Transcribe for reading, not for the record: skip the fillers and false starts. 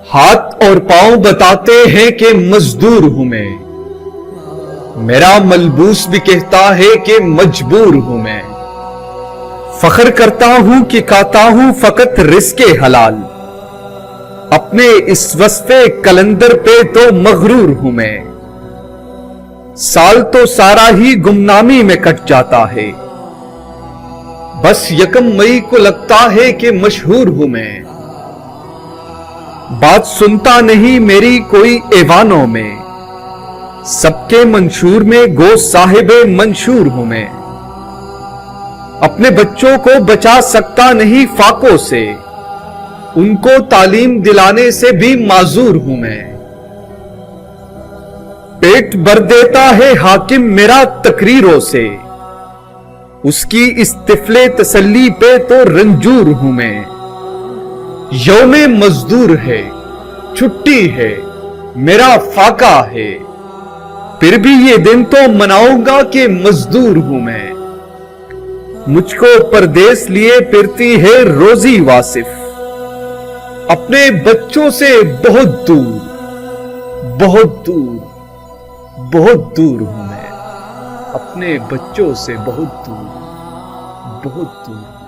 ہاتھ اور پاؤں بتاتے ہیں کہ مزدور ہوں میں، میرا ملبوس بھی کہتا ہے کہ مجبور ہوں میں، فخر کرتا ہوں کہ کھاتا ہوں فقط رزق حلال، اپنے اس وصف کلندر پہ تو مغرور ہوں میں، سال تو سارا ہی گمنامی میں کٹ جاتا ہے، بس یکم مئی کو لگتا ہے کہ مشہور ہوں میں، بات سنتا نہیں میری کوئی ایوانوں میں، سب کے منشور میں گو صاحب منشور ہوں میں، اپنے بچوں کو بچا سکتا نہیں فاقوں سے، ان کو تعلیم دلانے سے بھی معذور ہوں میں، پیٹ بھر دیتا ہے حاکم میرا تقریروں سے، اس کی اس طفل تسلی پہ تو رنجور ہوں میں، یوم مزدور ہے، چھٹی ہے، میرا فاقہ ہے، پھر بھی یہ دن تو مناؤں گا کہ مزدور ہوں میں، مجھ کو پردیس لیے پھرتی ہے روزی واصف، اپنے بچوں سے بہت دور، بہت دور، بہت دور ہوں میں، اپنے بچوں سے بہت دور، بہت دور۔